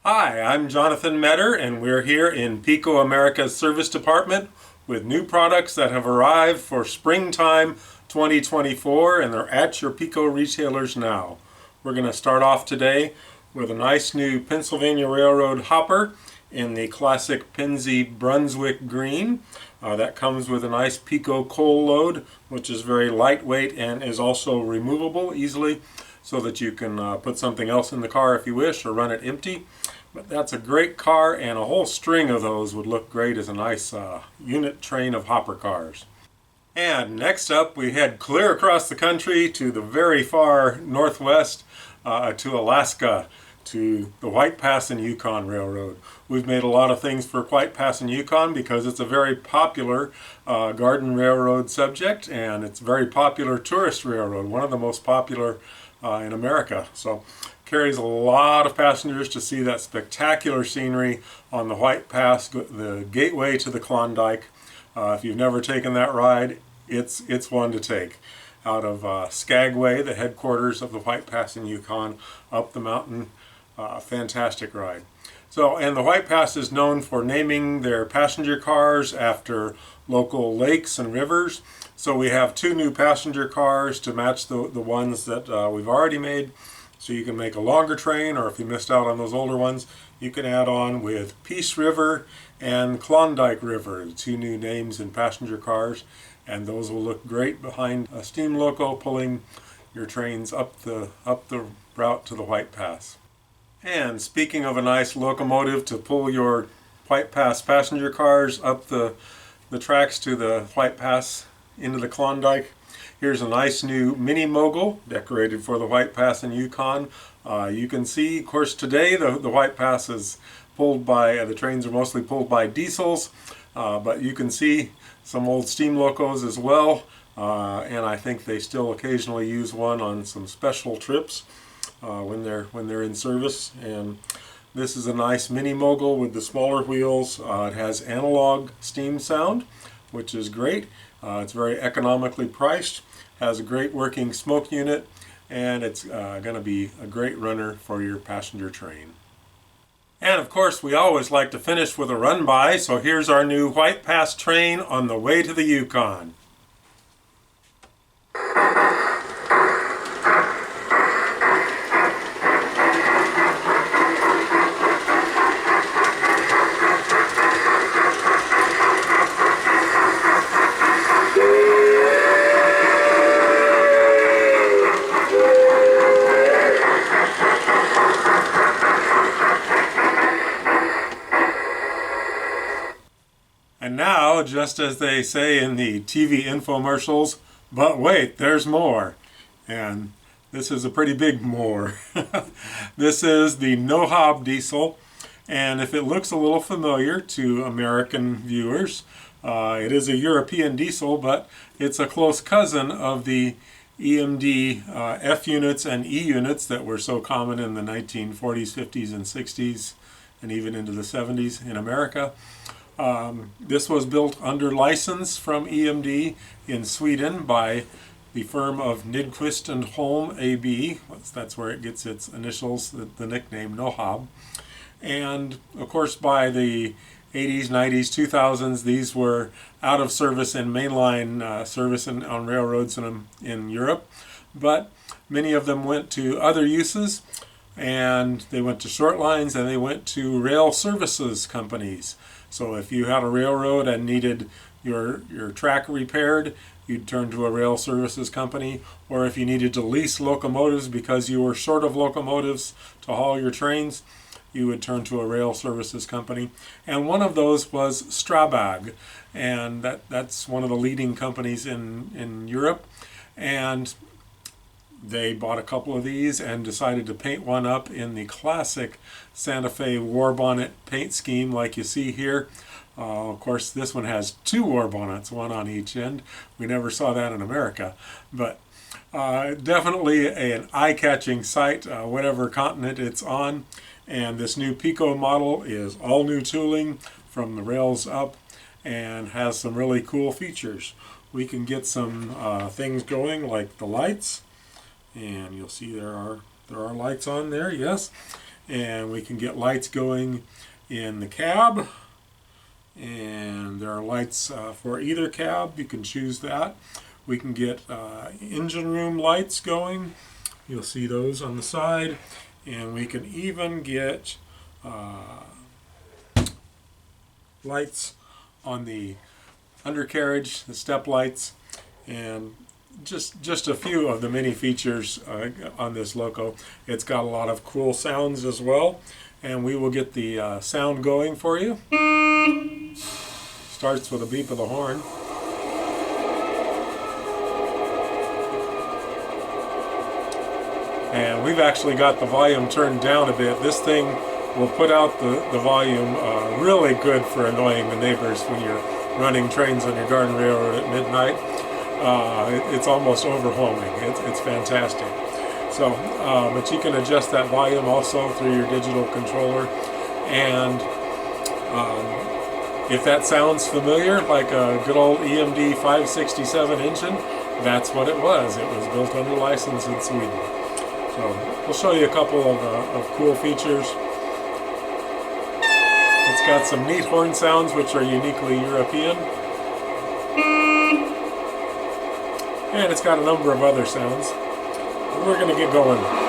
Hi, I'm Jonathan Metter, and we're here in PIKO America's service department with new products that have arrived for springtime 2024, and they're at your PIKO retailers now. We're going to start off today with a nice new Pennsylvania Railroad hopper in the classic Pennsy Brunswick green. That comes with a nice PIKO coal load, which is very lightweight and is also removable easily, so that you can put something else in the car if you wish, or run it empty. But that's a great car, and a whole string of those would look great as a nice unit train of hopper cars. And next up, we head clear across the country to the very far northwest, to Alaska, to the White Pass and Yukon Railroad. We've made a lot of things for White Pass and Yukon because it's a very popular garden railroad subject, and it's a very popular tourist railroad, one of the most popular in America. So carries a lot of passengers to see that spectacular scenery on the White Pass, the gateway to the Klondike. If you've never taken that ride, it's one to take. Out of Skagway, the headquarters of the White Pass and Yukon, up the mountain. Fantastic ride. So, and the White Pass is known for naming their passenger cars after local lakes and rivers. So we have two new passenger cars to match the ones that we've already made. So you can make a longer train, or if you missed out on those older ones, you can add on with Peace River and Klondike River, two new names in passenger cars, and those will look great behind a steam loco pulling your trains up the route to the White Pass. And speaking of a nice locomotive to pull your White Pass passenger cars up the tracks to the White Pass into the Klondike, here's a nice new Mini-Mogul decorated for the White Pass and Yukon. You can see, of course, today the White Pass is pulled by, the trains are mostly pulled by diesels, but you can see some old steam locos as well, and I think they still occasionally use one on some special trips when they're in service. And this is a nice Mini-Mogul with the smaller wheels. It has analog steam sound, which is great. It's very economically priced, has a great working smoke unit, and it's going to be a great runner for your passenger train. And of course, we always like to finish with a run-by, so here's our new White Pass train on the way to the Yukon. And now, just as they say in the TV infomercials, but wait, there's more. And this is a pretty big more. This is the NoHAB diesel, and if it looks a little familiar to American viewers, it is a European diesel, but it's a close cousin of the EMD F units and E units that were so common in the 1940s, 50s, and 60s, and even into the 70s in America. This was built under license from EMD in Sweden by the firm of Nidquist and Holm AB. That's where it gets its initials, the nickname NoHAB. And of course, by the 80s, 90s, 2000s, these were out of service in mainline service on railroads in Europe. But many of them went to other uses, and they went to short lines, and they went to rail services companies. So if you had a railroad and needed your track repaired, you'd turn to a rail services company. Or if you needed to lease locomotives because you were short of locomotives to haul your trains, you would turn to a rail services company. And one of those was STRABAG, and that's one of the leading companies in Europe. And they bought a couple of these and decided to paint one up in the classic Santa Fe war bonnet paint scheme like you see here. Of course, this one has two war bonnets, one on each end. We never saw that in America, but definitely an eye-catching sight, whatever continent it's on. And this new PIKO model is all new tooling from the rails up and has some really cool features. We can get some things going like the lights, and you'll see there are lights on there, yes. and we can get lights going in the cab, and there are lights for either cab. You can choose that. We can get engine room lights going. You'll see those on the side, and we can even get lights on the undercarriage, the step lights, and just a few of the many features on this Loco. It's got a lot of cool sounds as well, and we will get the sound going for you. Starts with a beep of the horn. And we've actually got the volume turned down a bit. This thing will put out the volume really good for annoying the neighbors when you're running trains on your garden railroad at midnight. It's almost overwhelming. It's fantastic. So, but you can adjust that volume also through your digital controller. And if that sounds familiar, like a good old EMD 567 engine, that's what it was. It was built under license in Sweden. So we'll show you a couple of cool features. It's got some neat horn sounds which are uniquely European. And it's got a number of other sounds. We're going to get going.